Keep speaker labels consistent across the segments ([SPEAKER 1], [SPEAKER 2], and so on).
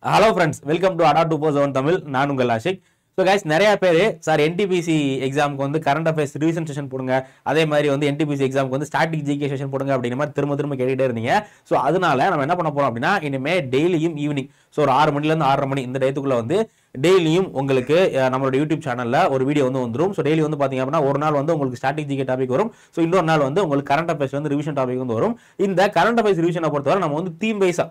[SPEAKER 1] Hello friends, welcome to அடா 247 தமிழ். நான் உங்கள் ஆஷிக். ஸோ கைஸ், நிறைய பேர் சார் என்டிபிசி எக்ஸாமுக்கு வந்து கரண்ட் அஃபேர்ஸ் ரிவிஷன் செஷன் போடுங்க, அதே மாதிரி வந்து என்டிபிசி எக்ஸாமுக்கு வந்து ஸ்டாட்டிக் ஜிகே செஷன் போடுங்க அப்படிங்கிற மாதிரி திரும்ப கேட்டுகிட்டே இருந்தீங்க. ஸோ அதனால நம்ம என்ன பண்ண போறோம் அப்படின்னா, இனிமே டெய்லியும் ஈவினிங் ஸோ ஒரு 6 மணிலேருந்து 6:30 மணி இந்த டயத்துக்குள்ள வந்து டெய்லியும் உங்களுக்கு நம்மளோட யூடியூப் சேனல்ல ஒரு வீடியோ வந்து வந்துடும். ஸோ டெய்லி வந்து பாத்தீங்க அப்படின்னா ஒரு நாள் வந்து உங்களுக்கு ஸ்டாட்டிக் ஜிகே டாபிக் வரும். ஸோ இன்னொரு நாள் வந்து உங்களுக்கு கரண்ட் அஃபேர்ஸ் வந்து ரிவிஷன் டாபிக் வந்து வரும். இந்த கரண்ட் அஃபேர்ஸ் ரிவிஷனை பொறுத்தவரை நம்ம வந்து தீம் வைஸா,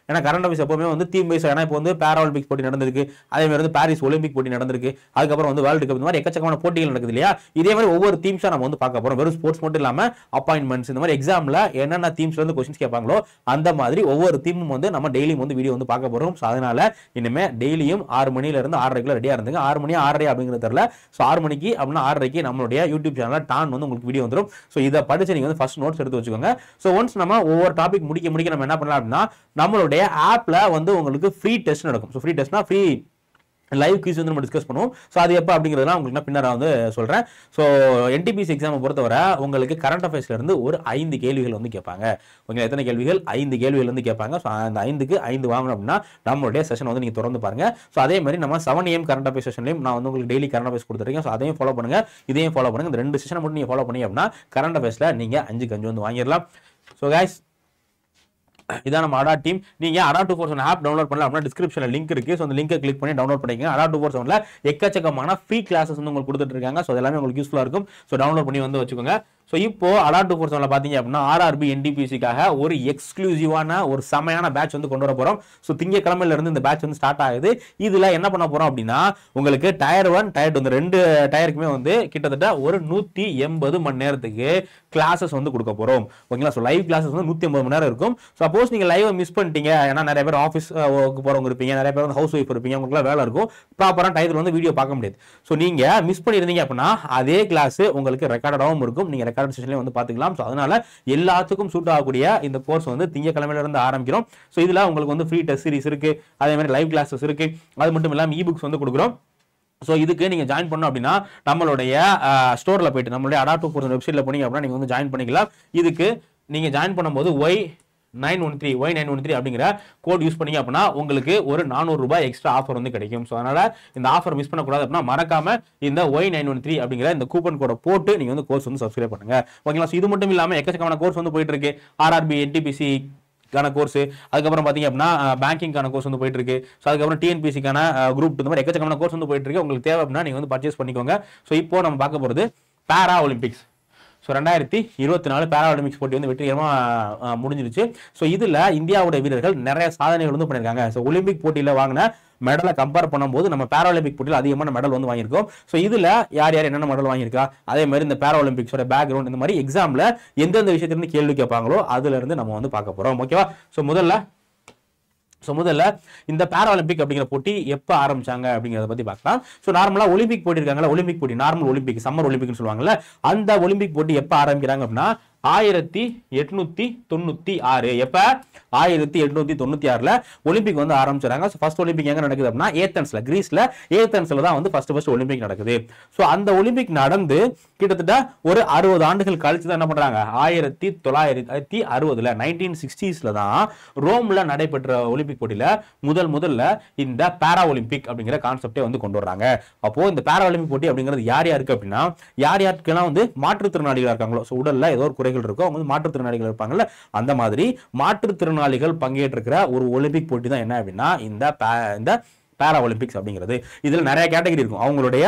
[SPEAKER 1] ஏன்னா கரண்ட் அஃபேர்ஸ் எப்பவுமே வந்து தீம் வைஸ், ஏன்னா இப்போ வந்து பாரா ஒலிம்பிக்ஸ் போட்டி நடந்திருக்கு, அதே மாதிரி வந்து பாரிஸ் ஒலிம்பிக் போட்டி நடந்திருக்கு, அதுக்கப்புறம் வந்து வேர்ல்டு கப், இந்த மாதிரி எக்கச்சக்கமான போட்டிகள் நடக்குது இல்லையா. இதே மாதிரி ஒவ்வொரு தீம்ஸா நம்ம வந்து பார்க்க போறோம். வெறும் ஸ்போர்ட்ஸ் மட்டும் இல்லாம அப்பாயின்மெண்ட்ஸ், இந்த மாதிரி எக்ஸாம்ல என்னென்ன தீம்ஸ்ல இருந்து கொஸ்டின்ஸ் கேட்பாங்களோ அந்த மாதிரி ஒவ்வொரு தீமும் வந்து நம்ம டெய்லியும் வந்து வீடியோ வந்து பார்க்க போறோம். ஸோ அதனால இனிமே டெய்லியும் 6 மணில இருந்து 6:30 ரெடியா இருந்துங்க. 6 மணி 6:30 அப்படிங்கிறது தெரியல. ஸோ 6 மணிக்கு அப்படின்னா 6:30க்கு நம்மளுடைய யூடியூப் சேனல்ல டான் வந்து உங்களுக்கு வீடியோ வந்துடும். ஸோ இதை படிச்சு நீங்க வந்து ஃபர்ஸ்ட் நோட்ஸ் எடுத்து வச்சுக்கோங்க. ஸோ ஒன்ஸ் நம்ம ஒவ்வொரு டாபிக் முடிக்க நம்ம என்ன பண்ணலாம் அப்படின்னா, நம்மளுடைய ஆப்ல வந்து உங்களுக்கு ஃப்ரீ டெஸ்ட் நடக்கும். ஸோ ஃப்ரீ டெஸ்ட்னா ஃப்ரீ லைவ் குவிஸ் வந்து நம்ம டிஸ்கஸ் பண்ணுவோம். ஸோ அது எப்போ அப்படிங்கிறதுலாம் உங்களுக்கு நான் பின்னர் வந்து சொல்கிறேன். ஸோ என்டிபிசி எக்ஸாமை பொறுத்தவரை உங்களுக்கு கரண்ட் அஃபேர்ஸ்ல இருந்து ஒரு 5 கேள்விகள் வந்து கேட்பாங்க. ஓகே, எத்தனை கேள்விகள்? 5 கேள்விகள் வந்து கேட்பாங்க. ஸோ அந்த 5க்கு 5 வாங்கணும் அப்படின்னா நம்மளுடைய செஷன் வந்து நீங்கள் தொடர்ந்து பாருங்க. ஸோ அதே மாதிரி நம்ம 7 AM கரண்ட் அஃபேர்ஸ் செஷன்லையும் நான் வந்து உங்களுக்கு டெய்லி கரண்ட் அஃபேர்ஸ் கொடுத்துருக்கேன். ஸோ அதையும் ஃபாலோ பண்ணுங்க, இதையும் ஃபாலோ பண்ணுங்க. இந்த 2 செஷனை மட்டும் நீங்கள் ஃபாலோ பண்ணி அப்படின்னா கரண்ட் அஃபேர்ஸ்ல நீங்கள் 5க்கு 5 வந்து வாங்கிடலாம். ஸோ கைஸ், இதான் நம்ம அடா டீம். நீங்க அடா 247 ஆப் டவுன்லோட் பண்ணலாம் அப்படின்னா டிஸ்கிரிப்ஷன்ல லிங்க் இருக்கு. ஸோ அந்த லிங்கை கிளிக் பண்ணி டவுன்லோட் பண்ணிக்கங்க. அடா 247ல எக்கச்சக்கமான ஃப்ரீ கிளாஸஸ் வந்து உங்களுக்கு கொடுத்துட்டு இருக்காங்க. ஸோ எல்லாமே உங்களுக்கு யூஸ்ஃபுல்லா இருக்கும். ஸோ டவுன்லோட் பண்ணி வந்து வச்சுக்கோங்க. ஸோ இப்போ அடா 247ல பாத்தீங்க அப்படின்னா ஆர்ஆர்பி என்டிபிசிக்காக ஒரு எக்ஸ்க்ளூசிவான ஒரு செமையான பேட்ச் வந்து கொண்டு வர போறோம். ஸோ திங்கக்கிழமையில இருந்து இந்த பேட்ச் வந்து ஸ்டார்ட் ஆகுது. இதுல என்ன பண்ண போறோம் அப்படின்னா, உங்களுக்கு டயர் 1 டயர் 2 இந்த 2 டயருக்குமே வந்து கிட்டத்தட்ட ஒரு 180 மணி நேரத்துக்கு கிளாஸஸ் வந்து கொடுக்க போறோம். ஓகேங்களா. ஸோ லைவ் கிளாஸஸ் வந்து 180 மணி நேரம் இருக்கும். சப்போஸ் நீங்க லைவ் மிஸ் பண்ணிட்டீங்க, ஏன்னா நிறைய பேர் ஆஃபீஸ் போறவங்க இருப்பீங்க, நிறைய பேர் வந்து ஹவுஸ் ஒய்ஃப் இருப்பீங்க, உங்களுக்கு வேலை இருக்கும், ப்ராப்பரான டயத்தில் வந்து வீடியோ பார்க்க முடியாது. ஸோ நீங்க மிஸ் பண்ணிருந்தீங்க அப்படின்னா அதே கிளாஸ் உங்களுக்கு ரெக்கார்டாகவும் இருக்கும். நீங்க ரெக்கார்ட் செஷன்ல வந்து பாத்துக்கலாம். ஸோ அதனால எல்லாத்துக்கும் சூட் ஆகக்கூடிய இந்த கோர்ஸ் வந்து திங்கக்கிழமையில இருந்து ஆரம்பிக்கிறோம். ஸோ இதுல உங்களுக்கு வந்து ஃப்ரீ டெஸ்ட் சீரிஸ் இருக்கு, அதே மாதிரி லைவ் கிளாஸஸ் இருக்கு, அது மட்டும் இல்லாம இ புக்ஸ் வந்து கொடுக்குறோம். ஸோ இதுக்கு நீங்கள் ஜாயின் பண்ணோம் அப்படின்னா நம்மளுடைய ஸ்டோரில் போயிட்டு நம்மளுடைய அடா 247 வெப்சைட்டில் போனீங்க அப்படின்னா நீங்கள் வந்து ஜாயின் பண்ணிக்கலாம். இதுக்கு நீங்கள் ஜாயின் பண்ணும்போது Y913 அப்படிங்கிற கோட் யூஸ் பண்ணீங்க அப்படின்னா உங்களுக்கு ஒரு 400 ரூபாய் எக்ஸ்ட்ரா ஆஃபர் வந்து கிடைக்கும். ஸோ அதனால இந்த ஆஃபர் மிஸ் பண்ணக்கூடாது அப்படின்னா மறக்காம இந்த Y913 அப்படிங்கிற இந்த கூப்பன் கோடை போட்டு நீங்கள் வந்து கோர்ஸ் வந்து சப்ஸ்கிரைப் பண்ணுங்க. ஓகேங்களா. ஸோ இது மட்டும் இல்லாமல் எக்கச்சக்கமான கோர்ஸ் வந்து போயிட்டு இருக்கு. ஆர்ஆர்பி என்டிபிசி கோர்ஸ், அதுக்கப்புறம் பாத்தீங்க அப்படின்னா பேங்கிங்கான கோர்ஸ் வந்து போயிட்டு இருக்கு. ஸோ அதுக்கப்புறம் டிஎன்பிசிக்கான குரூப், இந்த மாதிரி எக்கச்சக்கமான கோர்ஸ் வந்து போயிட்டு இருக்கு. உங்களுக்கு தேவை அப்படின்னா நீங்க வந்து பர்ச்சேஸ் பண்ணிக்கோங்க. ஸோ இப்போ நம்ம பார்க்க போறது பாரா ஒலிம்பிக்ஸ். ஸோ 2024 பாரா ஒலிம்பிக்ஸ் போட்டி வந்து வெற்றிகரமாக முடிஞ்சிருச்சு. ஸோ இதில் இந்தியாவுடைய வீரர்கள் நிறைய சாதனைகள் வந்து பண்ணியிருக்காங்க. ஸோ ஒலிம்பிக் போட்டியில் வாங்கின மெடலை கம்பேர் பண்ணும்போது நம்ம பாரா ஒலிம்பிக் போட்டியில் அதிகமான மெடல் வந்து வாங்கியிருக்கோம். ஸோ இதில் யார் என்னென்ன மெடல் வாங்கியிருக்கா, அதே மாதிரி இந்த பாரா ஒலிம்பிக்ஸோட பேக்ரவுண்ட், இந்த மாதிரி எக்ஸாமில் எந்தெந்த விஷயத்திலிருந்து கேள்வி கேட்பாங்களோ அதுல இருந்து நம்ம வந்து பார்க்க போகிறோம். ஓகேவா. ஸோ முதல்ல இந்த பாரா ஒலிம்பிக் அப்படிங்கிற போட்டி எப்போ ஆரம்பிச்சாங்க அப்படிங்கிறத பத்தி பார்க்கலாம். ஸோ நார்மலா ஒலிம்பிக் போட்டி இருக்காங்களா, ஒலிம்பிக் போட்டி நார்மல் ஒலிம்பிக், சம்மர் ஒலிம்பிக்னு சொல்லுவாங்கல்ல, அந்த ஒலிம்பிக் போட்டி எப்போ ஆரம்பிக்கிறாங்க அப்படின்னா 1896. எப்ப? 1896ல ஒலிம்பிக் வந்து ஆரம்பிச்சாங்க. ஃபர்ஸ்ட் ஒலிம்பிக் எங்க நடக்குது அப்படின்னா ஏத்தன்ஸ்ல, கிரீஸ்ல ஏத்தன்ஸ்ல தான் வந்து ஃபர்ஸ்ட் ஒலிம்பிக் நடக்குது. ஸோ அந்த ஒலிம்பிக் நடந்து கிட்டத்தட்ட ஒரு 60 ஆண்டுகள் கழிச்சு தான் என்ன பண்றாங்க, 1960ல 1960ஸ்ல தான் ரோம்ல நடைபெற்ற ஒலிம்பிக் போட்டியில முதல்ல இந்த பாரா ஒலிம்பிக் அப்படிங்கிற கான்செப்டே வந்து கொண்டு வர்றாங்க. அப்போ இந்த பாரா ஒலிம்பிக் போட்டி அப்படிங்கிறது யார் யாருக்கு அப்படின்னா, யாருக்கெல்லாம் வந்து மாற்றுத்திறனாளிகளா இருக்காங்களோ, ஸோ உடல்ல ஏதோ ஒரு குறைகள் இருக்கும், அவங்க மாற்றுத்திறனாளிகள் இருப்பாங்கல்ல, அந்த மாதிரி மாற்றுத்திறனாளிகள் பங்கேற்றிருக்கிற ஒரு ஒலிம்பிக் போட்டி தான் என்ன அப்படின்னா இந்த பாரா ஒலிம்பிக்ஸ் அப்படிங்கிறது. இதுல நிறைய கேட்டகரி இருக்கும். அவங்களுடைய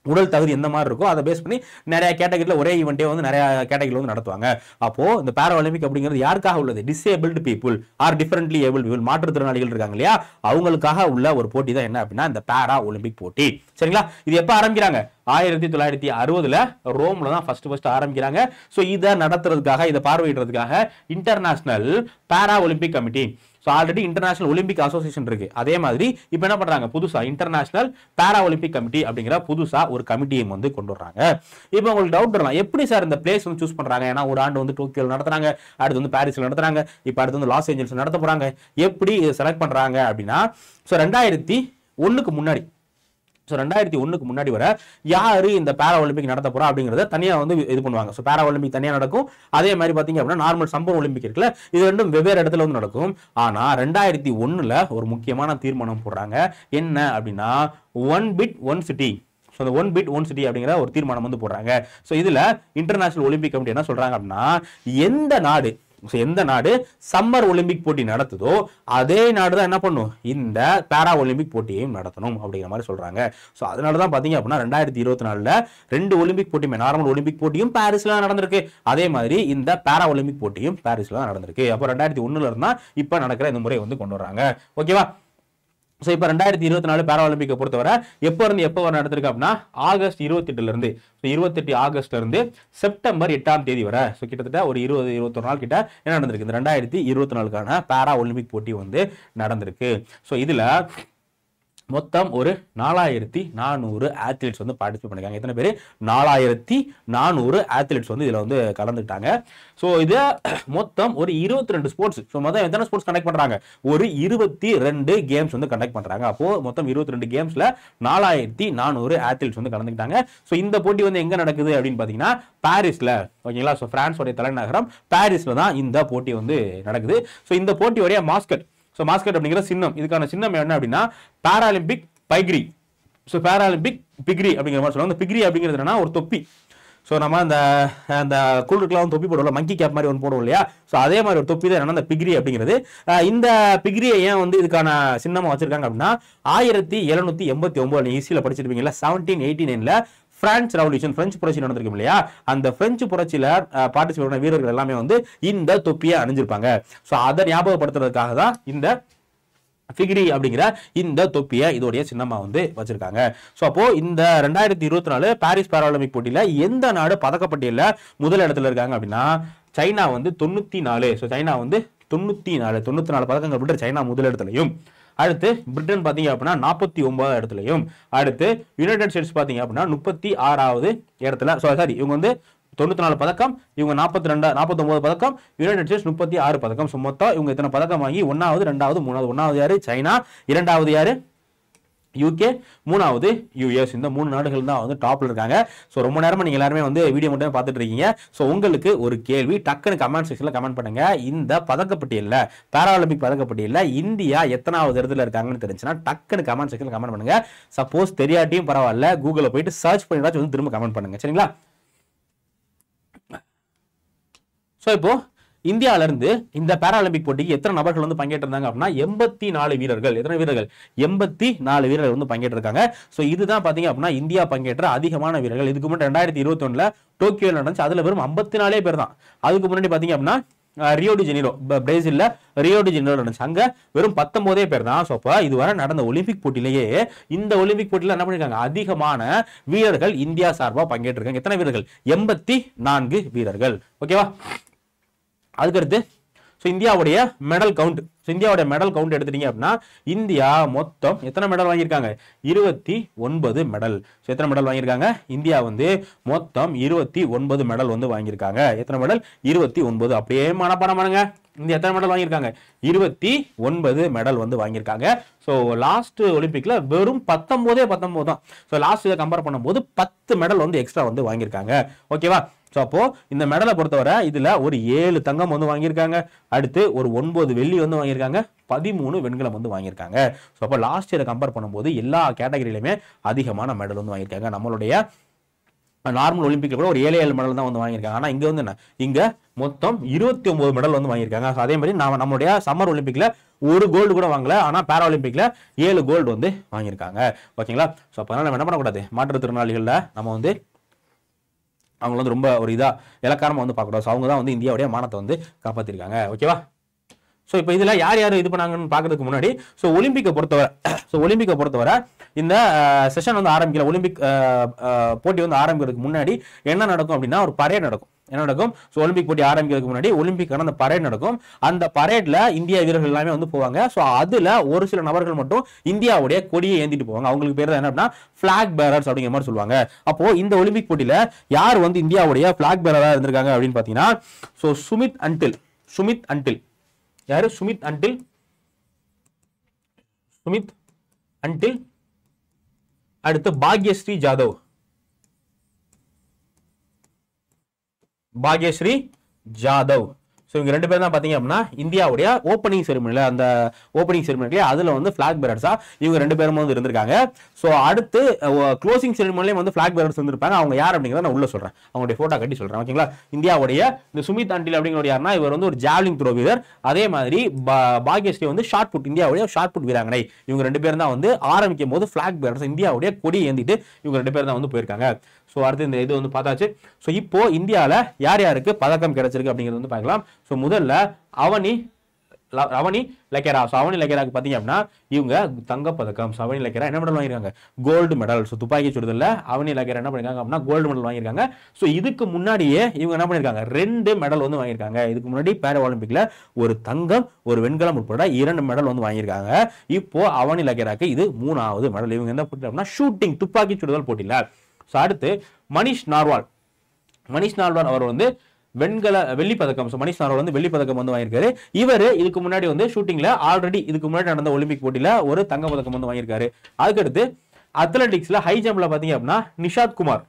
[SPEAKER 1] உடல் தகுதி எந்த மாதிரி இருக்கோ அதை பேஸ் பண்ணி நிறைய கேட்டகரியில் ஒரே ஈவெண்ட்டே வந்து நிறைய கேட்டகரியில் வந்து நடத்துவாங்க. அப்போ இந்த பாரா ஒலிம்பிக் அப்படிங்கிறது யாருக்காக உள்ளது? Disabled people are differently able people, மாற்றுத்திறனாளிகள் இருக்காங்க இல்லையா, அவங்களுக்காக உள்ள ஒரு போட்டி தான் என்ன அப்படின்னா இந்த பாரா ஒலிம்பிக் போட்டி. சரிங்களா. இது எப்ப ஆரம்பிக்கிறாங்க? 1960ல ரோம்ல தான் ஃபர்ஸ்ட் ஆரம்பிக்கிறாங்க. ஸோ இதை நடத்துறதுக்காக, இதை பார்வையிடுறதுக்காக international para Olympic committee, so already international Olympic association இருக்கு, அதே மாதிரி இப்போ என்ன பண்றாங்க, புதுசா இன்டர்நேஷனல் பாரா ஒலிம்பிக் கமிட்டி அப்படிங்கிற புதுசா ஒரு கமிட்டியை வந்து கொண்டு வர்றாங்க. இப்போ உங்களுக்கு டவுட் வரலாம், எப்படி சார் இந்த பிளேஸ் வந்து சூஸ் பண்றாங்க? ஏன்னா ஒரு ஆண்டு வந்து டோக்கியோல நடத்துறாங்க, அடுத்து வந்து பாரிஸ்ல நடத்துறாங்க, இப்போ அடுத்து வந்து லாஸ் ஏஞ்சல்ஸ் நடத்த போறாங்க, எப்படி செலக்ட் பண்றாங்க அப்படின்னா, ஸோ 2001க்கு முன்னாடி ஸோ 2001க்கு முன்னாடி வர யாரு இந்த பேரா ஒலிம்பிக் நடத்த போறா அப்படிங்கிறத தனியாக வந்து இது பண்ணுவாங்க. ஸோ பேரா ஒலிம்பிக் தனியாக நடக்கும். அதே மாதிரி பார்த்தீங்க அப்படின்னா நார்மல் சம்மர் ஒலிம்பிக் இருக்குல்ல, இது ரெண்டும் வெவ்வேறு இடத்துல வந்து நடக்கும். ஆனால் 2001ல் ஒரு முக்கியமான தீர்மானம் போடுறாங்க. என்ன அப்படின்னா one bit one city. So அந்த ஒன் பிட் ஒன் சிட்டி அப்படிங்கிற ஒரு தீர்மானம் வந்து போடுறாங்க. ஸோ இதில் இன்டர்நேஷனல் ஒலிம்பிக் கமிட்டி என்ன சொல்றாங்க அப்படின்னா எந்த நாடு சம்மர் ஒலிம்பிக் போட்டி நடத்துதோ அதே நாடு தான் என்ன பண்ணும், இந்த பேரா ஒலிம்பிக் போட்டியையும் நடத்தணும் அப்படிங்கிற மாதிரி சொல்றாங்க. ஸோ அதனால தான் பார்த்தீங்க அப்படின்னா 2024ல் 2 ஒலிம்பிக் போட்டியுமே, நார்மல் ஒலிம்பிக் போட்டியும் பாரிஸ்ல நடந்திருக்கு, அதே மாதிரி இந்த பேரா ஒலிம்பிக் போட்டியும் பாரிஸ்ல தான் நடந்திருக்கு. அப்போ 2001ல இருந்தா இப்போ நடக்கிற இந்த முறை வந்து கொண்டு வர்றாங்க. ஓகேவா? ஸோ இப்போ 2024 பேரா ஒலிம்பிக்கை பொறுத்தவரை எப்போ இருந்து எப்போ வரை நடத்திருக்கு அப்படின்னா ஆகஸ்ட் 28ல இருந்து, ஸோ 28 ஆகஸ்ட்ல இருந்து செப்டம்பர் 8ஆம் தேதி வரை, ஸோ கிட்டத்தட்ட ஒரு 20-21 நாள் கிட்ட என்ன நடந்திருக்கு, இந்த 2024க்கான பேரா ஒலிம்பிக் போட்டி வந்து நடந்திருக்கு. ஸோ இதுல மொத்தம் ஒரு 4400 ஆத்லீட்ஸ் வந்து பார்ட்டிசிபேட் பண்ணிருக்காங்க. எத்தனை பேர்? 4400 ஆத்லீட்ஸ் வந்து இதுல வந்து கலந்துட்டாங்க. ஸோ இது மொத்தம் ஒரு 22 ஸ்போர்ட்ஸ். ஸோ மொத்தம் எத்தனை ஸ்போர்ட்ஸ் கண்டக்ட் பண்றாங்க? ஒரு 22 கேம்ஸ் வந்து கண்டக்ட் பண்றாங்க. அப்போ மொத்தம் 22 கேம்ஸ்ல 4400 ஆத்லீட்ஸ் வந்து கலந்துக்கிட்டாங்க. ஸோ இந்த போட்டி வந்து எங்க நடக்குது அப்படின்னு பாத்தீங்கன்னா பாரிஸ்ல. ஓகேங்களா? ஸோ பிரான்ஸோடைய தலைநகரம் பாரிஸ்ல தான் இந்த போட்டி வந்து நடக்குது. ஸோ இந்த போட்டியோடைய மாஸ்கட், ஸோ மாஸ்கட் அப்படிங்கிற சின்னம், இதுக்கான சின்னம் என்ன அப்படின்னா பாராலிம்பிக் பைக்ரி. ஸோ பாராலிம்பிக் பிக்ரி அப்படிங்கிற மாதிரி சொல்லுவாங்க. பிக்ரி அப்படிங்கிறது என்னன்னா ஒரு தொப்பி. ஸோ நம்ம அந்த கூழுக்கெல்லாம் தொப்பி போடுவோம், மங்கி கேப் மாதிரி ஒன்று போடுவோம் இல்லையா? ஸோ அதே மாதிரி ஒரு தொப்பி தான் என்னன்னா இந்த பிக்ரி அப்படிங்கிறது. இந்த பிக்ரியை ஏன் வந்து இதுக்கான சின்னமா வச்சிருக்காங்க அப்படின்னா 1789 ஹிஸ்டரியில் படிச்சிருப்பீங்களா, 1789ல பிரான்ஸ் ரெவல்யூஷன், பிரெஞ்சு புரட்சி நடந்திருக்கும் இல்லையா? அந்த பிரெஞ்சு புரட்சியில பார்ட்டிசிபேட் பண்ண வீரர்கள் எல்லாமே வந்து இந்த தொப்பியை அணிஞ்சிருப்பாங்க. ஸோ அதை ஞாபகப்படுத்துறதுக்காக தான் இந்த பிக்ரி அப்படிங்கிற இந்த தொப்பியை இதோடைய சின்னமா வந்து வச்சிருக்காங்க. ஸோ அப்போ இந்த 2024 பாரிஸ் பாராலிம்பிக் போட்டியில எந்த நாடு பதக்கப்பட்டியல முதல் இடத்துல இருக்காங்க அப்படின்னா சைனா வந்து 94. ஸோ சைனா வந்து 94 பதக்கங்கள் பெற்று சைனா முதல் இடத்துலையும், அடுத்து பிரிட்டன் பாத்தீங்க அப்படின்னா 49வது இடத்துலையும், அடுத்து யுனைடெட் ஸ்டேட்ஸ் பாத்தீங்க அப்படின்னா 36வது இடத்துல. சாரி, இவங்க வந்து 94 பதக்கம், இவங்க 49 பதக்கம், யுனைடெட் ஸ்டேட்ஸ் 36 பதக்கம். ஸோ மொத்தம் இவங்க இத்தனை பதக்கம் வாங்கி 1வது 2வது 3வது. 1வது யாரு? சைனா. 2வது யாரு? யூகே. 3வது யூஎஸ். இந்த 3 நாடுகள் தான் வந்து டாப்ல இருக்காங்க. ஸோ ரொம்ப நேரமா நீங்க எல்லாருமே வந்து வீடியோ மட்டும் பார்த்துட்டு இருக்கீங்க. ஸோ உங்களுக்கு ஒரு கேள்வி, டக்குன்னு கமெண்ட் செக்ஷன்ல கமெண்ட் பண்ணுங்க. இந்த பதக்கப்பட்டியல்ல, பாராலிம்பிக் பதக்கப்பட்டியல்ல இந்தியா எத்தனாவது இடத்துல இருக்காங்கன்னு தெரிஞ்சுன்னா டக்குன்னு கமெண்ட் செக்ஷன்ல கமெண்ட் பண்ணுங்க. சப்போஸ் தெரியாட்டியும் பரவாயில்ல, கூகுள்ல போயிட்டு சர்ச் பண்ணிட்டு வந்து திரும்ப கமெண்ட் பண்ணுங்க. சரிங்களா? ஸோ இப்போ இந்தியாவில இருந்து இந்த பாராலிம்பிக் போட்டிக்கு எத்தனை நபர்கள் வந்து பங்கேற்றிருந்தாங்க அப்படின்னா 84 வீரர்கள். எத்தனை வீரர்கள்? 84 வீரர்கள் வந்து பங்கேற்றிருக்காங்க. ஸோ இதுதான் பாத்தீங்க அப்படின்னா இந்தியா பங்கேற்ற அதிகமான வீரர்கள். இதுக்கு முன்னாடி 2021ல டோக்கியோல நடந்துச்சு, அதுல வெறும் 54 பேர் தான். அதுக்கு முன்னாடி பாத்தீங்க அப்படின்னா ரியோ டி ஜெனிரோ, பிரேசில்ல ரியோ டி ஜெனிரோ நடந்துச்சு, அங்க வெறும் 19 பேர் தான். ஸோ அப்ப இதுவரை நடந்த ஒலிம்பிக் போட்டியிலேயே இந்த ஒலிம்பிக் போட்டியில என்ன பண்ணிருக்காங்க? அதிகமான வீரர்கள் இந்தியா சார்பா பங்கேற்றிருக்காங்க. எத்தனை வீரர்கள்? 84 வீரர்கள். ஓகேவா? அதுக்கடுத்து இந்தியாவுடைய மெடல் கவுண்ட். இந்தியாவுடைய மெடல் கவுண்ட் எடுத்துட்டீங்க அப்படின்னா இந்தியா மொத்தம் எத்தனை மெடல் வாங்கியிருக்காங்க? 29 மெடல். எத்தனை மெடல் வாங்கியிருக்காங்க? இந்தியா வந்து மொத்தம் 29 மெடல் வந்து வாங்கியிருக்காங்க. எத்தனை மெடல்? 29. அப்படியே மனப்பாடம் பண்ணுங்க. இந்தியா எத்தனை மெடல் வாங்கியிருக்காங்க? 29 மெடல் வந்து வாங்கியிருக்காங்க. ஸோ லாஸ்ட் ஒலிம்பிக்ல வெறும் 19 தான். ஸோ லாஸ்ட் இதை கம்பேர் பண்ணும்போது 10 மெடல் வந்து எக்ஸ்ட்ரா வந்து வாங்கியிருக்காங்க. ஓகேவா? ஸோ அப்போ இந்த மெடலை பொறுத்தவரை இதுல ஒரு 7 தங்கம் வந்து வாங்கியிருக்காங்க, அடுத்து ஒரு 9 வெள்ளி வந்து வாங்கியிருக்காங்க, 13 வெண்கலம் வந்து வாங்கியிருக்காங்க. ஸோ அப்போ லாஸ்ட் இயரை கம்பேர் பண்ணும்போது எல்லா கேட்டகரியிலுமே அதிகமான மெடல் வந்து வாங்கியிருக்காங்க. நம்மளுடைய நார்மல் ஒலிம்பிக்ல கூட ஒரு 7 மெடல் தான் வந்து வாங்கியிருக்காங்க. ஆனா இங்க வந்து என்ன, இங்க மொத்தம் 29 மெடல் வந்து வாங்கியிருக்காங்க. அதே மாதிரி நம்மளுடைய சம்மர் ஒலிம்பிக்ல ஒரு கோல்டு கூட வாங்கல, ஆனா பாரா ஒலிம்பிக்ல 7 கோல்டு வந்து வாங்கியிருக்காங்க. ஓகேங்களா? ஸோ அப்ப நம்ம என்ன பண்ணக்கூடாது, மாற்றுத்திறனாளிகள்ல நம்ம வந்து அவங்க வந்து ரொம்ப ஒரு இதா இலக்காரமா வந்து பார்க்கக்கூடாது. அவங்க தான் வந்து இந்தியாவுடைய மானத்தை வந்து காப்பாத்திருக்காங்க. ஓகேவா? ஸோ இப்போ இதில் யார் யார் இது பண்ணாங்கன்னு பார்க்கறதுக்கு முன்னாடி ஒலிம்பிக்கை பொறுத்தவரை இந்த செஷன் வந்து ஆரம்பிக்கல, ஒலிம்பிக் போட்டி வந்து ஆரம்பிக்கிறதுக்கு முன்னாடி என்ன நடக்கும் அப்படின்னா ஒரு பரேட் நடக்கும். என்ன நடக்கும்? ஸோ ஒலிம்பிக் போட்டி ஆரம்பிக்கிறதுக்கு முன்னாடி ஒலிம்பிக்கான அந்த பரேட் நடக்கும். அந்த பரேட்ல இந்திய வீரர்கள் எல்லாமே வந்து போவாங்க. ஸோ அதுல ஒரு சில நபர்கள் மட்டும் இந்தியாவுடைய கொடியை ஏந்திட்டு போவாங்க. அவங்களுக்கு பேர் தான் என்ன அப்படின்னா பிளாக் பேரர்ஸ் அப்படிங்கிற மாதிரி சொல்லுவாங்க. அப்போ இந்த ஒலிம்பிக் போட்டியில யார் வந்து இந்தியாவுடைய பிளாக் பேரரா இருந்திருக்காங்க அப்படின்னு பாத்தீங்கன்னா ஸோ சுமித் அன்டில் யாரு? சுமித் அன்டில் அடுத்து பாக்யஸ்ரீ ஜாதவ், பாக்யஸ்ரீ ஜாதவ். ஸோ இவங்க 2 பேர் தான் பார்த்தீங்க அப்படின்னா இந்தியாவுடைய ஓப்பனிங் செரிமனியில், அந்த ஓப்பனிங் செரிமனிலே அதில் வந்து ஃபிளாக் பேரர்ஸா இவங்க 2 பேரும் வந்து இருந்திருக்காங்க. ஸோ அடுத்து க்ளோசிங் செரிமனிலையும் வந்து ஃபிளாக் பேரர்ஸ் இருந்திருப்பாங்க. அவங்க யார் அப்படிங்கிறத நான் உள்ள சொல்றேன், அவங்களுடைய போட்டோ கட்டி சொல்றேன். ஓகேங்களா? இந்தியாவுடைய இந்த சுமித் அன்டில் அப்படிங்கிற யாருன்னா இவர் வந்து ஒரு ஜாவ்லிங் த்ரோ வீரர். அதே மாதிரி பாக்யஸ்ரீ வந்து ஷார்ட் புட், இந்தியாவுடைய ஷார்ட் புட் வீராங்கனை. இவங்க 2 பேரும் தான் வந்து ஆரம்பிக்கும் போது ஃபிளாக் பேரர்ஸ், இந்தியாவுடைய கொடி ஏந்திட்டு இவங்க 2 பேர் தான் வந்து போயிருக்காங்க. ஸோ அடுத்து இந்த இது வந்து பார்த்தாச்சு. ஸோ இப்போ இந்தியாவில் யார் யாருக்கு பதக்கம் கிடைச்சிருக்கு அப்படிங்கிறது வந்து பார்க்கலாம். ஸோ முதல்ல அவனி லக்கேரா. ஸோ அவனி லக்கேராக்கு பார்த்தீங்க அப்படின்னா இவங்க தங்கப்பதக்கம். ஸோ அவனி லக்கேரா என்ன மெடல் வாங்கியிருக்காங்க? Gold medal. ஸோ துப்பாக்கி சுடுதல்ல அவனி லக்கேரா என்ன பண்ணிருக்காங்க அப்படின்னா கோல்டு மெடல் வாங்கியிருக்காங்க. ஸோ இதுக்கு முன்னாடியே இவங்க என்ன பண்ணியிருக்காங்க? 2 மெடல் வந்து வாங்கியிருக்காங்க. இதுக்கு முன்னாடி பாரா ஒலிம்பிக்ல ஒரு தங்கம், ஒரு வெண்கலம் உட்பட 2 மெடல் வந்து வாங்கியிருக்காங்க. இப்போ அவனி லக்கேராக்கு இது 3வது மெடல். இவங்க என்ன போட்டி அப்படின்னா ஷூட்டிங், துப்பாக்கி சுடுதல் போட்டியில. ஸோ அடுத்து மனிஷ் நார்வால். மனிஷ் நார்வால் அவர் வந்து வெள்ளி பதக்கம். ஸோ மனிஷ் நார்வால் வந்து வெள்ளி பதக்கம் வந்து வாங்கியிருக்காரு. இவர் இதுக்கு முன்னாடி வந்து ஷூட்டிங்ல ஆல்ரெடி இதுக்கு முன்னாடி நடந்த ஒலிம்பிக் போட்டியில ஒரு தங்க பதக்கம் வந்து வாங்கியிருக்காரு. அதுக்கடுத்து அத்லெட்டிக்ஸ்ல ஹை ஜம்ப்ல பாத்தீங்க அப்படின்னா நிஷாத் குமார்,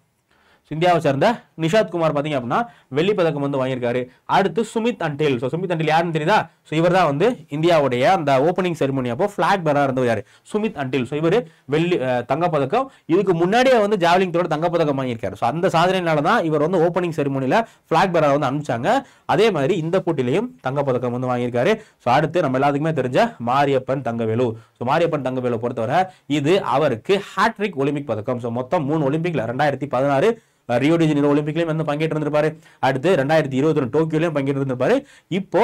[SPEAKER 1] இந்தியாவை சேர்ந்த நிஷாத் குமார் பாத்தீங்க அப்படின்னா வெள்ளி பதக்கம் வந்து வாங்கியிருக்காரு. அடுத்து சுமித் அன்டில். ஸோ சுமித் அன்டில் யாருன்னு தெரியுதா? ஸோ இவர் தான் வந்து இந்தியாவுடைய அந்த ஓப்பனிங் செரிமனி அப்போ ஃபிளாக் பேரரா இருந்தவர் யாரு? சுமித் அன்டில். ஸோ இவர் வெள்ளி தங்கப்பதக்கம். இதுக்கு முன்னாடியே வந்து ஜாவ்லிங் த்ரோட தங்கப்பதக்கம் வாங்கியிருக்காரு. ஸோ அந்த சாதனையினால தான் இவர் வந்து ஓப்பனிங் செரிமனியில ஃபிளாக் பேரரா வந்து அனுப்பிச்சாங்க. அதே மாதிரி இந்த போட்டியிலையும் தங்கப்பதக்கம் வந்து வாங்கியிருக்காரு. ஸோ அடுத்து நம்ம எல்லாத்துக்குமே தெரிஞ்ச மாரியப்பன் தங்கவேலு. ஸோ மாரியப்பன் தங்கவேலு பொறுத்தவரை இது அவருக்கு ஹாட்ரிக் ஒலிம்பிக் பதக்கம். ஸோ மொத்தம் 3 ஒலிம்பிக்ல 2016 ரியோ டி ஜெனிரோ ஒலிம்பிக்லயும் வந்து பங்கேற்று இருந்திருப்பாரு. அடுத்து 2022 டோக்கியோலயும் பங்கேற்று இருந்திருப்பாரு. இப்போ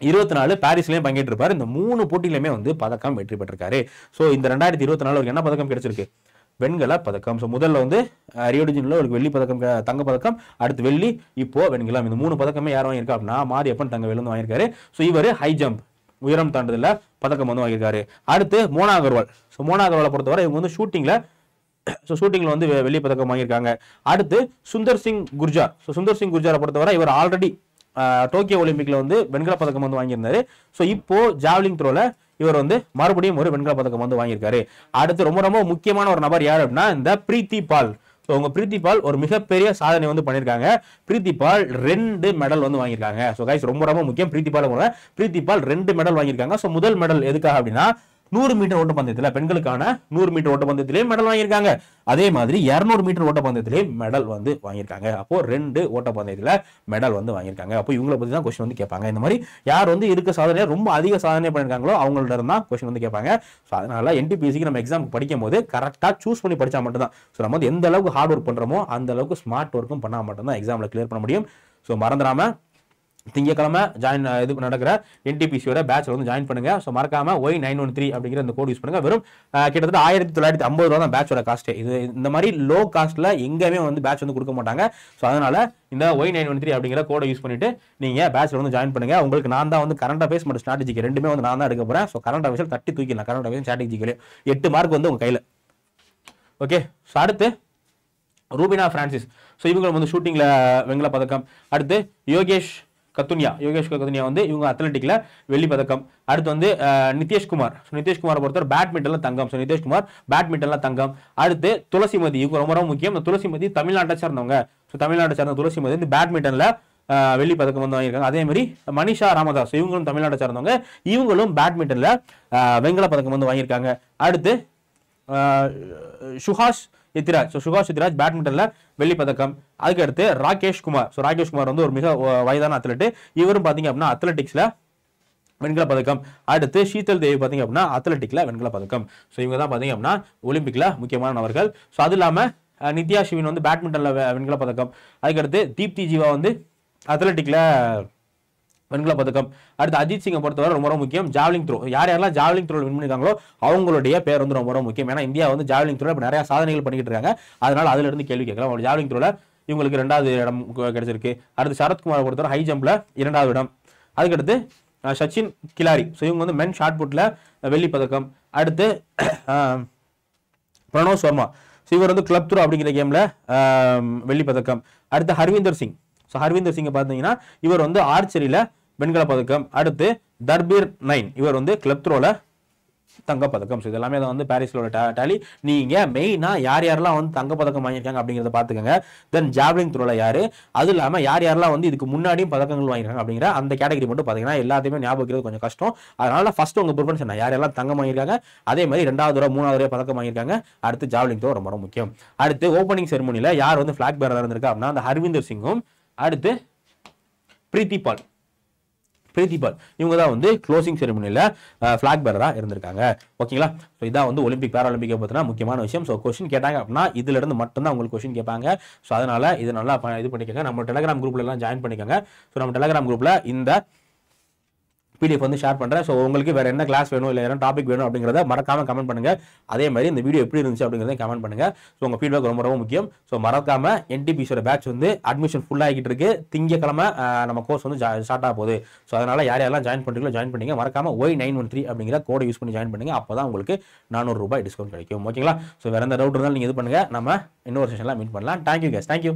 [SPEAKER 1] 24 பாரிஸ்லயும் பங்கேற்று இருப்பாரு. இந்த 3 போட்டியிலுமே வந்து பதக்கம் வெற்றி பெற்றிருக்காரு. ஸோ இந்த 2024 என்ன பதக்கம் கிடைச்சிருக்கு? வெண்கல பதக்கம். ஸோ முதல்ல வந்து ரியோ டி ஜெனிரோல ஒரு வெள்ளி பதக்கம், தங்க பதக்கம், அடுத்து வெள்ளி, இப்போ வெண்கலம். இந்த 3 பதக்கமே யார் வாங்கியிருக்கா அப்படின்னா மாரியப்பன் தங்கவேலு வந்து வாங்கியிருக்காரு. ஸோ இவர் ஹை ஜம்ப், உயரம் தாண்டுதல்ல பதக்கம் வந்து வாங்கியிருக்காரு. அடுத்து மோனா அகர்வால். ஸோ மோனா அகர்வாலை பொறுத்தவரை இவங்க வந்து ஷூட்டிங்ல வந்து வெள்ளி பதக்கம் வாங்கியிருக்காங்க. அடுத்து சுந்தர் சிங் குர்ஜார். ஸோ சுந்தர் சிங் குர்ஜாரை பொறுத்தவரை இவர் ஆல்ரெடி டோக்கியோ ஒலிம்பிக்ல வந்து வெண்கல பதக்கம் வந்து வாங்கியிருந்தாரு. ஸோ இப்போ ஜாவ்லிங் த்ரோல இவர் வந்து மறுபடியும் ஒரு வெண்கல பதக்கம் வந்து வாங்கியிருக்காரு. அடுத்து ரொம்ப ரொம்ப முக்கியமான ஒரு நபர் யார் அப்படின்னா இந்த பிரீத்தி பால். ஸோ உங்க பிரீத்தி பால் ஒரு மிகப்பெரிய சாதனை வந்து பண்ணியிருக்காங்க. பிரீத்தி பால் 2 மெடல் வந்து வாங்கியிருக்காங்க. ஸோ கைஸ் ரொம்ப ரொம்ப முக்கியம் பிரீத்தி பால் 2 மெடல் வாங்கியிருக்காங்க. ஸோ முதல் மெடல் எதுக்காக அப்படின்னா 100 மீட்டர் ஓட்டப்பந்தயத்தில், பெண்களுக்கான 100 மீட்டர் ஓட்டப்பந்தயத்திலேயே மெடல் வாங்கியிருக்காங்க. அதே மாதிரி 200 மீட்டர் ஓட்டப்பந்தயத்திலேயே மெடல் வந்து வாங்கியிருக்காங்க. அப்போ 2 ஓட்டப்பந்தயத்தில் மெடல் வந்து வாங்கியிருக்காங்க. அப்போ இவங்களை பத்தி தான் கொஸ்டின் வந்து கேட்பாங்க. இந்த மாதிரி யார் வந்து இருக்க சாதனை ரொம்ப அதிக சாதனை பண்ணிருக்காங்களோ அவங்கள்ட்ட இருந்தா கொஸ்டின் வந்து கேட்பாங்க. ஸோ அதனால என்டிபிசிக்கு நம்ம எக்ஸாம் படிக்கும் போது கரெக்டாக சூஸ் பண்ணி படிச்சா மட்டும்தான். ஸோ நம்ம வந்து எந்த அளவுக்கு ஹார்ட் ஒர்க் பண்றோமோ அந்த அளவுக்கு ஸ்மார்ட் ஒர்க்கும் பண்ணா மட்டும்தான் எக்ஸாம்ல கிளியர் பண்ண முடியும். ஸோ மறந்துடாம திங்கக்கிழமை ஜாயின் இது நடக்கிற என்டிபிசியோட பேட்ச்ல வந்து ஜாயின் பண்ணுங்க. ஸோ மறக்காம Y913 அப்படிங்கிற இந்த கோட் யூஸ் பண்ணுங்க. வெறும் கிட்டத்தட்ட 1950 ரூபா தான் பேட்சோட காஸ்ட். இது இந்த மாதிரி லோ காஸ்ட்ல எங்கேயுமே வந்து பேட்ச் வந்து கொடுக்க மாட்டாங்க. ஸோ அதனால இந்த Y913 அப்படிங்கிற கோடை யூஸ் பண்ணிட்டு நீங்க பேட்ச்ல வந்து ஜாயின் பண்ணுங்க. உங்களுக்கு நான் தான் வந்து கரண்ட் அஃபேர்ஸ் மற்றும் ஸ்ட்ராட்டஜிக்கு ரெண்டுமே வந்து நான் தான் எடுக்க போறேன். ஸோ கரண்ட் அஃபேர்ஸ் தட்டி தூக்கிடலாம். கரண்ட் அஃபேர்ஸ் ஸ்ட்ராட்டஜிக்கு 8 மார்க் வந்து உங்க கையில. ஓகே. ஸோ அடுத்து ரூபினா பிரான்சிஸ். ஸோ இவங்க வந்து ஷூட்டிங்ல வெண்கல பதக்கம். அடுத்து யோகேஷ் கத்துனியா வந்து இவங்க அத்லெட்டிக்ல வெள்ளி பதக்கம். அடுத்து வந்து நிதேஷ்குமார். நிதேஷ்குமாரை பொறுத்தவரை பேட்மிண்டன்ல தங்கம். ஸோ நிதேஷ்குமார் பேட்மிண்டன்ல தங்கம். அடுத்து துளசிமதி. இவங்க ரொம்ப ரொம்ப முக்கியம். துளசிமதி தமிழ்நாட்டை சேர்ந்தவங்க. ஸோ தமிழ்நாட்டை சேர்ந்த துளசிமதி வந்து பேட்மிண்டன்ல வெள்ளி பதக்கம் வந்து வாங்கியிருக்காங்க. அதே மாதிரி மனிஷா ராமதாஸ் இவங்களும் தமிழ்நாட்டை சேர்ந்தவங்க. இவங்களும் பேட்மிண்டன்ல வெண்கல பதக்கம் வந்து வாங்கியிருக்காங்க. அடுத்து சுஹாஷ் எத்திராஜ் பேட்மிண்டன்ல வெள்ளி பதக்கம். அதுக்கு அடுத்து ராகேஷ் குமார் வந்து ஒரு மிக வயதான அத்லெட். இவரும் பாத்தீங்க அப்படின்னா அத்லெட்டிக்ஸ்ல வெண்கல பதக்கம். அடுத்து ஷீதல் தேவி பாத்தீங்க அப்படின்னா அத்லெட்டிக்ல வெண்கல பதக்கம். ஸோ இவங்க தான் பாத்தீங்க அப்படின்னா ஒலிம்பிக்ல முக்கியமானவர்கள். ஸோ அது இல்லாம நித்யா சிவின் வந்து பேட்மிண்டன்ல வெண்கல பதக்கம். அதுக்கடுத்து தீப்தி ஜீவா வந்து அத்லெட்டிக்ல வெண்கல பதக்கம். அடுத்து அஜித் சிங்கை பொறுத்தவரை ரொம்ப ரொம்ப முக்கியம் ஜாவ்லிங் த்ரோ. யாரெல்லாம் ஜாவ்லிங் த்ரோல வின் பண்ணிருக்காங்களோ அவங்களுடைய பேர் வந்து ரொம்ப ரொம்ப முக்கியம். ஏன்னா இந்தியா வந்து ஜாவ்லிங் த்ரோல இப்போ நிறைய சாதனைகள் பண்ணிட்டு இருக்காங்க. அதனால அதுல இருந்து கேள்வி கேட்கலாம். அவங்க ஜாவ்லிங் த்ரோல இவங்களுக்கு 2வது இடம் கிடைச்சிருக்கு. அடுத்து சரத்குமாரை பொறுத்தவரை ஹை ஜம்ப்ல 2வது இடம். அதுக்கடுத்து சச்சின் கிலாரி. ஸோ இவங்க வந்து மென் ஷார்ட் புட்ல வெள்ளி பதக்கம். அடுத்து பிரணவ் சர்மா. ஸோ இவர் வந்து கிளப் த்ரோ அப்படிங்கிற கேம்ல வெள்ளி பதக்கம். அடுத்து ஹர்விந்தர் சிங். ஸோ ஹர்விந்தர் சிங்கை பார்த்தீங்கன்னா இவர் வந்து ஆர்ச்சரியில வெண்கல பதக்கம். அடுத்து தர்பீர் 9 இவர் வந்து கிளப் த்ரோல தங்கப்பதக்கம். ஸோ இது எல்லாமே வந்து பாரிஸோட டேலி. நீங்க மெயினா யார் யாரெல்லாம் வந்து தங்கப்பதக்கம் வாங்கியிருக்காங்க அப்படிங்கிறத பார்த்துக்கங்க. தென் ஜாவ்லிங் த்ரோல யாரு, அது இல்லாமல் யார் யாரெல்லாம் வந்து இதுக்கு முன்னாடியும் பதக்கங்கள் வாங்கியிருக்காங்க அப்படிங்கிற அந்த கேட்டகரி மட்டும் பார்த்தீங்கன்னா எல்லாத்தையுமே ஞாபகம் வைக்கிறது கொஞ்சம் கஷ்டம். அதனால ஃபர்ஸ்ட் உங்க ப்ரிஃபரன்ஸ் என்ன, யார் யாரெல்லாம் தங்கம் வாங்கியிருக்காங்க, அதே மாதிரி 2வது தடவை 3வது தடவை பதக்கம் வாங்கியிருக்காங்க. அடுத்து ஜாவ்லிங் த்ரோ ரொம்ப முக்கியம். அடுத்து ஓப்பனிங் செரமனியில் யார் வந்து ஃபிளாக் பேரராக இருந்திருக்கா அப்படின்னா அந்த ஹர்விந்தர் சிங்கும் அடுத்து பிரீத்திபால் இவங்க தான் வந்து க்ளோசிங் செரமனியில் ஃபிளாக் பேரராக இருந்திருக்காங்க. ஓகேங்களா? ஸோ இதான் வந்து ஒலிம்பிக் பேராலிம்பிக்கை பற்றின முக்கியமான விஷயம். ஸோ கொஸ்டின் கேட்டாங்க அப்படின்னா இதுல இருந்து மட்டும்தான் உங்களுக்கு கொஸ்டின் கேட்பாங்க. ஸோ அதனால இது நல்லா இது பண்ணிக்கோங்க. நம்ம டெலிகிராம் குரூப்ல எல்லாம் ஜாயின் பண்ணிக்கோங்க. ஸோ நம்ம டெலிகிராம் குரூப்ல இந்த PDF வந்து ஷேர் பண்ணுறேன். ஸோ உங்களுக்கு வேறு என்ன கிளாஸ் வேணும் இல்லை என்ன டாபிக் வேணும் அப்படிங்கிறத மறக்காம கமெண்ட் பண்ணுங்க. அதே மாதிரி இந்த வீடியோ எப்படி இருந்துச்சு அப்படிங்கிறத கமெண்ட் பண்ணுங்க. ஸோ உங்கள் ஃபீட்பேக் ரொம்ப ரொம்ப முக்கியம். ஸோ மறக்காம NTPCயோட பேட்ச் வந்து அட்மிஷன் ஃபுல் ஆகிட்டு இருக்கு. திங்கக்கிழமை நம்ம கோர்ஸ் வந்து ஸ்டார்ட் ஆக போகுது. ஸோ அதனால யாரெல்லாம் ஜாயின் பண்ணுறீங்களோ ஜாயின் பண்ணிங்க. மறக்காம Y913 அப்படிங்கிற கோடை யூஸ் பண்ணி ஜாயின் பண்ணுங்க. அப்போ தான் உங்களுக்கு 400 ரூபாய் டிஸ்கவுண்ட் கிடைக்கும். ஓகேங்களா? ஸோ வேற எந்த டவுட் இருந்தாலும் நீங்கள் இது பண்ணுங்க. நம்ம இன்னொரு செஷன்லாம் மீட் பண்ணலாம். Thank you case. தேங்க்யூ.